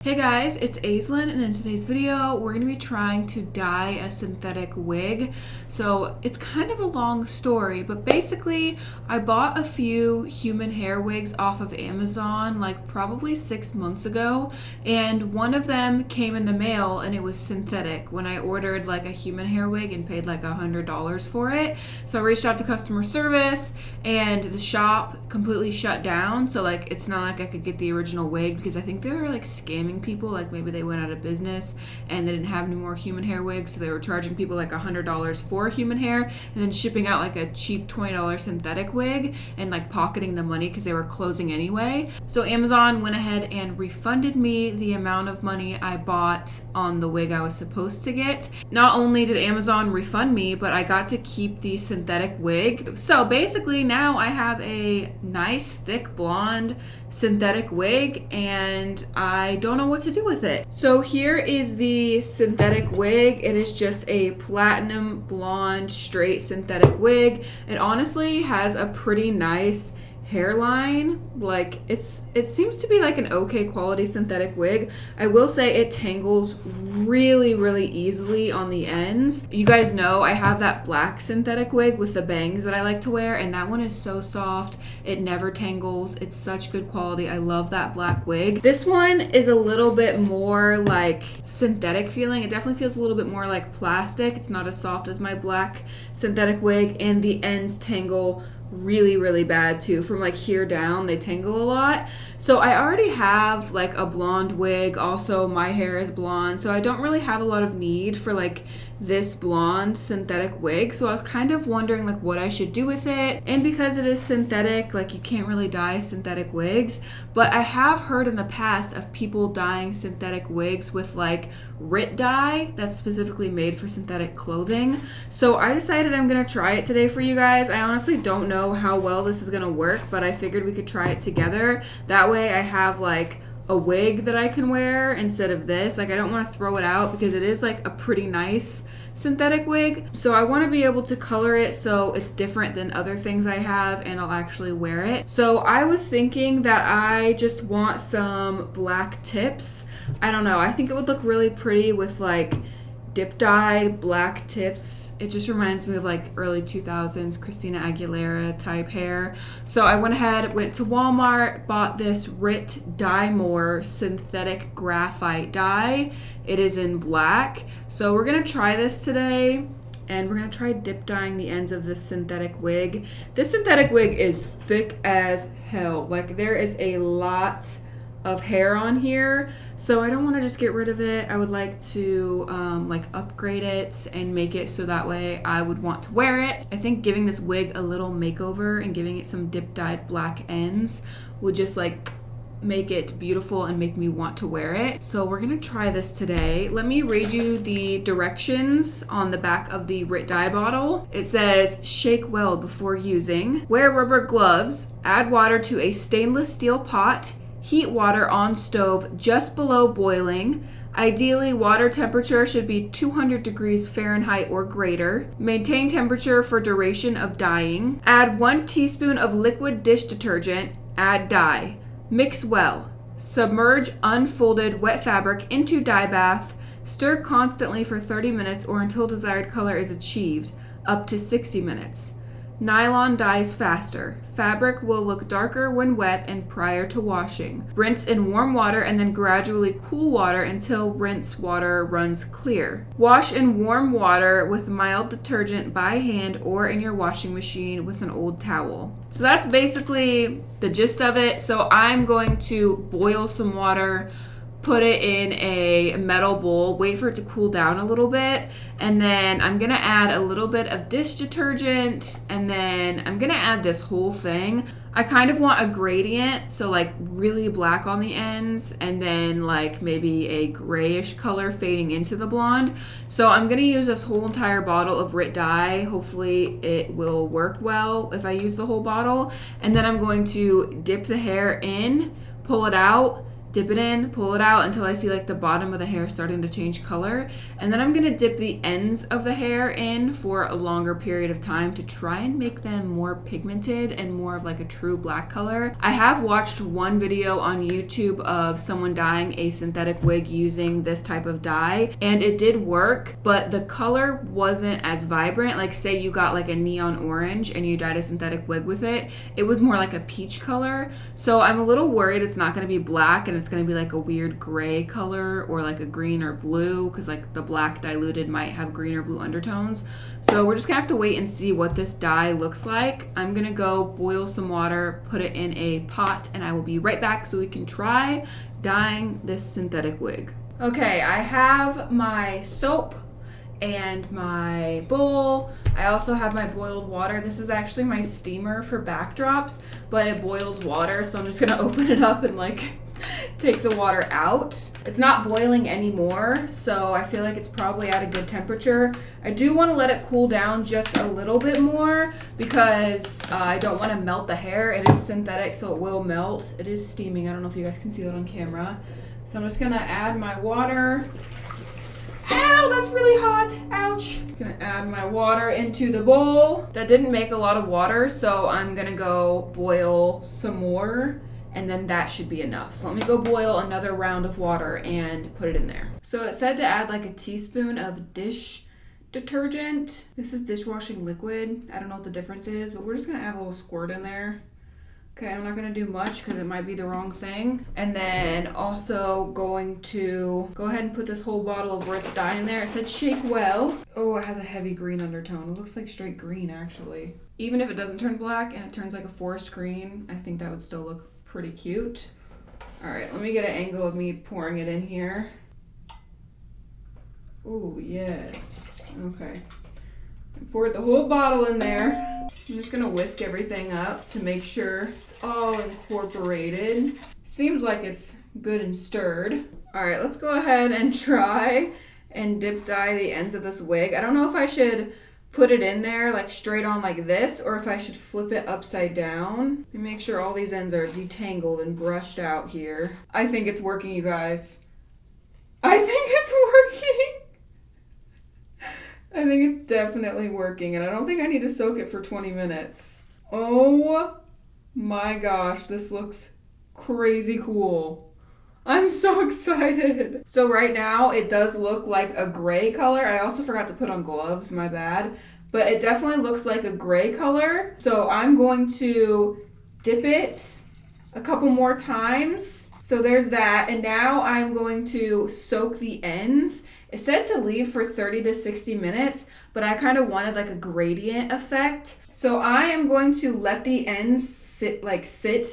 Hey guys, it's Aislinn, and in today's video, we're going to be trying to dye a synthetic wig. So it's kind of a long story, but basically I bought a few human hair wigs off of Amazon like probably 6 months ago, and one of them came in the mail and it was synthetic when I ordered like a human hair wig and paid like $100 for it. So I reached out to customer service and the shop completely shut down. So like it's not like I could get the original wig because I think they were like scamming people, like maybe they went out of business and they didn't have any more human hair wigs, so they were charging people like $100 for human hair and then shipping out like a cheap $20 synthetic wig and like pocketing the money because they were closing anyway. So Amazon went ahead and refunded me the amount of money I bought on the wig I was supposed to get. Not only did Amazon refund me, but I got to keep the synthetic wig. So basically now I have a nice thick blonde synthetic wig and I don't know what to do with it. So here is the synthetic wig. It is just a platinum blonde straight synthetic wig. It honestly has a pretty nice hairline. Like it seems to be like an okay quality synthetic wig. I will say it tangles really easily on the ends. You guys know I have that black synthetic wig with the bangs that I like to wear, and that one is so soft. It never tangles. It's such good quality. I love that black wig. This one is a little bit more like synthetic feeling. It definitely feels a little bit more like plastic. It's not as soft as my black synthetic wig, and the ends tangle really bad too. From like here down they tangle a lot. So I already have like a blonde wig. Also my hair is blonde, so I don't really have a lot of need for like this blonde synthetic wig. So I was kind of wondering like what I should do with it, and because it is synthetic, like you can't really dye synthetic wigs, but I have heard in the past of people dyeing synthetic wigs with like RIT dye that's specifically made for synthetic clothing. So I decided I'm gonna try it today for you guys. I honestly don't know how well this is gonna work, but I figured we could try it together. That way I have like a wig that I can wear instead of this. Like I don't want to throw it out because it is like a pretty nice synthetic wig. So I want to be able to color it so it's different than other things I have and I'll actually wear it. So I was thinking that I just want some black tips. I don't know. I think it would look really pretty with like dip dyed black tips. It just reminds me of like early 2000s Christina Aguilera type hair. So I went to Walmart, bought this RIT Dye More synthetic graphite dye. It is in black. So we're gonna try this today, and we're gonna try dip dyeing the ends of this synthetic wig. This synthetic wig is thick as hell. Like there is a lot of hair on here, so I don't want to just get rid of it. I would like to like upgrade it and make it so that way I would want to wear it. I think giving this wig a little makeover and giving it some dip dyed black ends would just like make it beautiful and make me want to wear it. So we're gonna try this today. Let me read you the directions on the back of the RIT dye bottle. It says, shake well before using, wear rubber gloves, add water to a stainless steel pot, heat water on stove just below boiling. Ideally, water temperature should be 200 degrees Fahrenheit or greater. Maintain temperature for duration of dyeing. Add 1 teaspoon of liquid dish detergent. Add dye. Mix well. Submerge unfolded wet fabric into dye bath. Stir constantly for 30 minutes or until desired color is achieved, up to 60 minutes. Nylon dyes faster. Fabric will look darker when wet and prior to washing. Rinse in warm water and then gradually cool water until rinse water runs clear. Wash in warm water with mild detergent by hand or in your washing machine with an old towel. So that's basically the gist of it. So I'm going to boil some water, put it in a metal bowl, wait for it to cool down a little bit, and then I'm gonna add a little bit of dish detergent, and then I'm gonna add this whole thing. I kind of want a gradient, so like really black on the ends, and then like maybe a grayish color fading into the blonde. So I'm gonna use this whole entire bottle of RIT dye. Hopefully it will work well if I use the whole bottle. And then I'm going to dip the hair in, pull it out, dip it in, pull it out until I see like the bottom of the hair starting to change color. And then I'm gonna dip the ends of the hair in for a longer period of time to try and make them more pigmented and more of like a true black color. I have watched one video on YouTube of someone dyeing a synthetic wig using this type of dye, and it did work, but the color wasn't as vibrant. Like say you got like a neon orange and you dyed a synthetic wig with it, it was more like a peach color. So I'm a little worried it's not gonna be black and it's gonna be like a weird gray color or like a green or blue, because like the black diluted might have green or blue undertones. So we're just gonna have to wait and see what this dye looks like. I'm gonna go boil some water, put it in a pot, and I will be right back so we can try dyeing this synthetic wig. Okay, I have my soap and my bowl. I also have my boiled water. This is actually my steamer for backdrops, but it boils water, so I'm just gonna open it up and like take the water out. It's not boiling anymore, so I feel like it's probably at a good temperature. I do want to let it cool down just a little bit more because I don't want to melt the hair. It is synthetic, so it will melt. It is steaming. I don't know if you guys can see that on camera. So I'm just gonna add my water. Ow, that's really hot. Ouch. I'm gonna add my water into the bowl. That didn't make a lot of water, so I'm gonna go boil some more, and then that should be enough. So let me go boil another round of water and put it in there. So it said to add like a teaspoon of dish detergent. This is dishwashing liquid. I don't know what the difference is, but we're just gonna add a little squirt in there. Okay, I'm not gonna do much because it might be the wrong thing. And then also going to go ahead and put this whole bottle of Ritz dye in there. It said shake well. Oh, it has a heavy green undertone. It looks like straight green actually. Even if it doesn't turn black and it turns like a forest green, I think that would still look pretty cute. All right, let me get an angle of me pouring it in here. Oh, yes. Okay. I poured the whole bottle in there. I'm just gonna whisk everything up to make sure it's all incorporated. Seems like it's good and stirred. All right, let's go ahead and try and dip dye the ends of this wig. I don't know if I should put it in there like straight on like this or if I should flip it upside down. Let me make sure all these ends are detangled and brushed out here. I think it's working, you guys. I think it's working. I think it's definitely working, and I don't think I need to soak it for 20 minutes. Oh my gosh, this looks crazy cool. I'm so excited. So right now it does look like a gray color. I also forgot to put on gloves, my bad. But it definitely looks like a gray color. So I'm going to dip it a couple more times. So there's that, and now I'm going to soak the ends. It said to leave for 30 to 60 minutes, but I kind of wanted like a gradient effect. So I am going to let the ends sit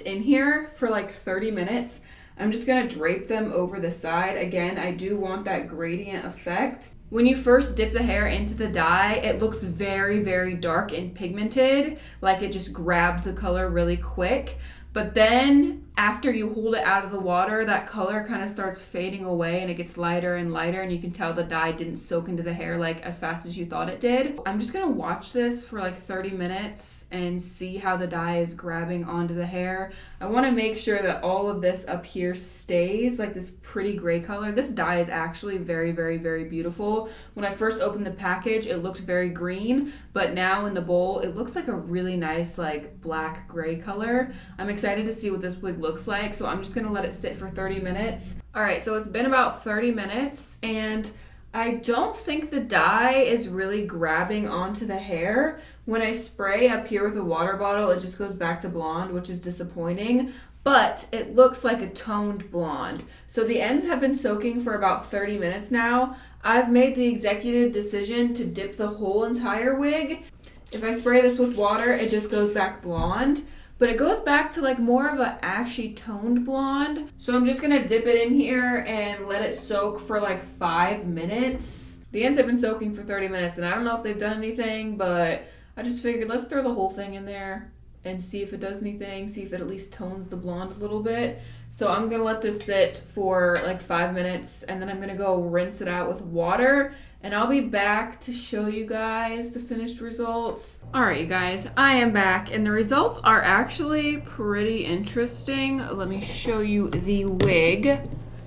in here for like 30 minutes. I'm just gonna drape them over the side. Again, I do want that gradient effect. When you first dip the hair into the dye, it looks very, very dark and pigmented, like it just grabbed the color really quick. But then after you hold it out of the water, that color kind of starts fading away and it gets lighter and lighter, and you can tell the dye didn't soak into the hair like as fast as you thought it did. I'm just gonna watch this for like 30 minutes and see how the dye is grabbing onto the hair. I want to make sure that all of this up here stays like this pretty gray color. This dye is actually very, very, very beautiful. When I first opened the package, it looked very green, but now in the bowl, it looks like a really nice like black gray color. I'm excited to see what this wig looks like, so I'm just gonna let it sit for 30 minutes. All right, so it's been about 30 minutes, and I don't think the dye is really grabbing onto the hair. When I spray up here with a water bottle, it just goes back to blonde, which is disappointing, but it looks like a toned blonde. So the ends have been soaking for about 30 minutes now. I've made the executive decision to dip the whole entire wig. If I spray this with water, it just goes back blonde. But it goes back to like more of a ashy toned blonde. So I'm just gonna dip it in here and let it soak for like 5 minutes. The ends have been soaking for 30 minutes and I don't know if they've done anything, but I just figured let's throw the whole thing in there and see if it does anything, see if it at least tones the blonde a little bit. So I'm gonna let this sit for like 5 minutes, and then I'm gonna go rinse it out with water, and I'll be back to show you guys the finished results. All right, you guys, I am back, and the results are actually pretty interesting. Let me show you the wig.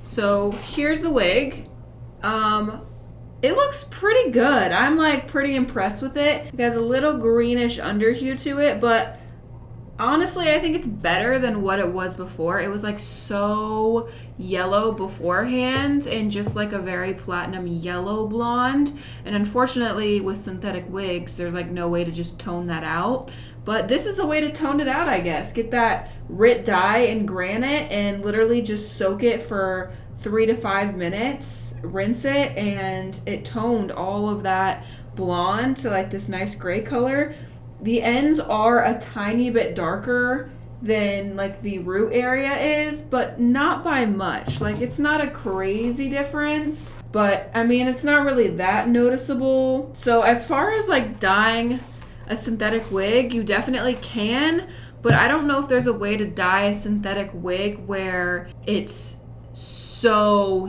So here's the wig. It looks pretty good. I'm like pretty impressed with it. It has a little greenish underhue to it, but honestly, I think it's better than what it was before. It was like so yellow beforehand and just like a very platinum yellow blonde. And unfortunately, with synthetic wigs, there's like no way to just tone that out. But this is a way to tone it out, I guess. Get that RIT dye and granite and literally just soak it for 3 to 5 minutes, rinse it, and it toned all of that blonde to like this nice gray color. The ends are a tiny bit darker than like the root area is, but not by much. Like it's not a crazy difference, but I mean, it's not really that noticeable. So as far as like dyeing a synthetic wig, you definitely can, but I don't know if there's a way to dye a synthetic wig where it's so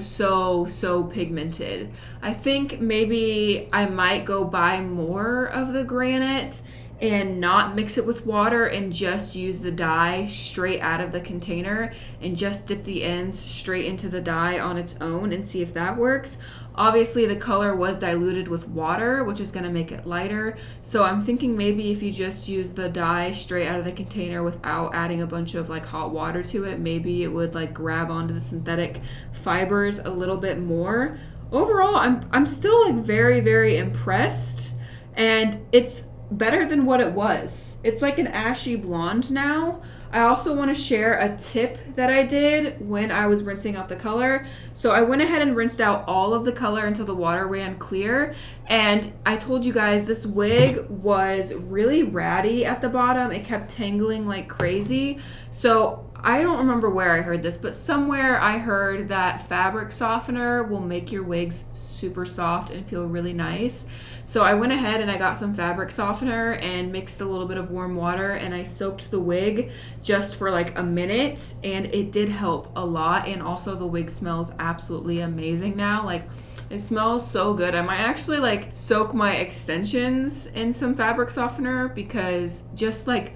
pigmented. I think maybe I might go buy more of the granite and not mix it with water and just use the dye straight out of the container and just dip the ends straight into the dye on its own and see if that works. Obviously the color was diluted with water, which is going to make it lighter, so I'm thinking maybe if you just use the dye straight out of the container without adding a bunch of like hot water to it, maybe it would like grab onto the synthetic fibers a little bit more. Overall, I'm still like very impressed, and it's better than what it was. It's like an ashy blonde now. I also want to share a tip that I did when I was rinsing out the color. So I went ahead and rinsed out all of the color until the water ran clear, and I told you guys this wig was really ratty at the bottom. It kept tangling like crazy. So I don't remember where I heard this, but somewhere I heard that fabric softener will make your wigs super soft and feel really nice. So I went ahead and I got some fabric softener and mixed a little bit of warm water, and I soaked the wig just for like a minute, and it did help a lot. And also the wig smells absolutely amazing now. Like it smells so good. I might actually like soak my extensions in some fabric softener because just like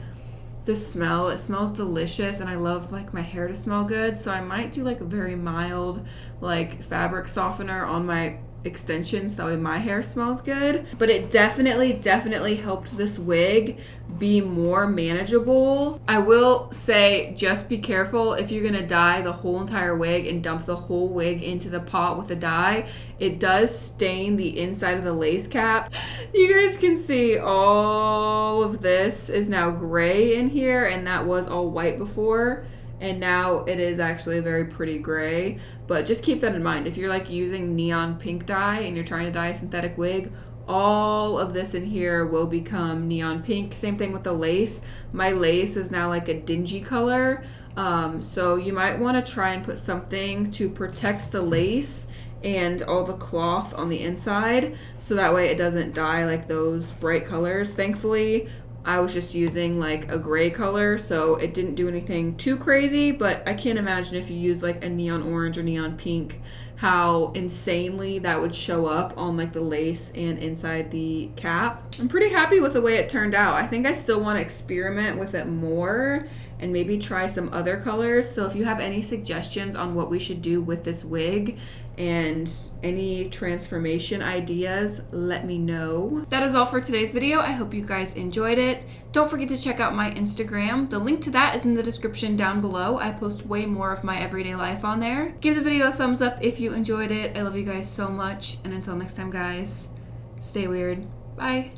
the smell, it smells delicious, and I love like my hair to smell good, so I might do like a very mild like fabric softener on my extensions, that way my hair smells good. But it definitely helped this wig be more manageable. I will say, just be careful if you're gonna dye the whole entire wig and dump the whole wig into the pot with the dye. It does stain the inside of the lace cap. You guys can see all of this is now gray in here, and that was all white before, and now it is actually a very pretty gray. But just keep that in mind. If you're like using neon pink dye and you're trying to dye a synthetic wig, all of this in here will become neon pink. Same thing with the lace. My lace is now like a dingy color. So you might want to try and put something to protect the lace and all the cloth on the inside, so that way it doesn't dye like those bright colors. Thankfully, I was just using like a gray color, so it didn't do anything too crazy, but I can't imagine if you use like a neon orange or neon pink, how insanely that would show up on like the lace and inside the cap. I'm pretty happy with the way it turned out. I think I still want to experiment with it more and maybe try some other colors. So if you have any suggestions on what we should do with this wig and any transformation ideas, let me know. That is all for today's video. I hope you guys enjoyed it. Don't forget to check out my Instagram. The link to that is in the description down below. I post way more of my everyday life on there. Give the video a thumbs up if you enjoyed it. I love you guys so much. And until next time, guys, stay weird. Bye.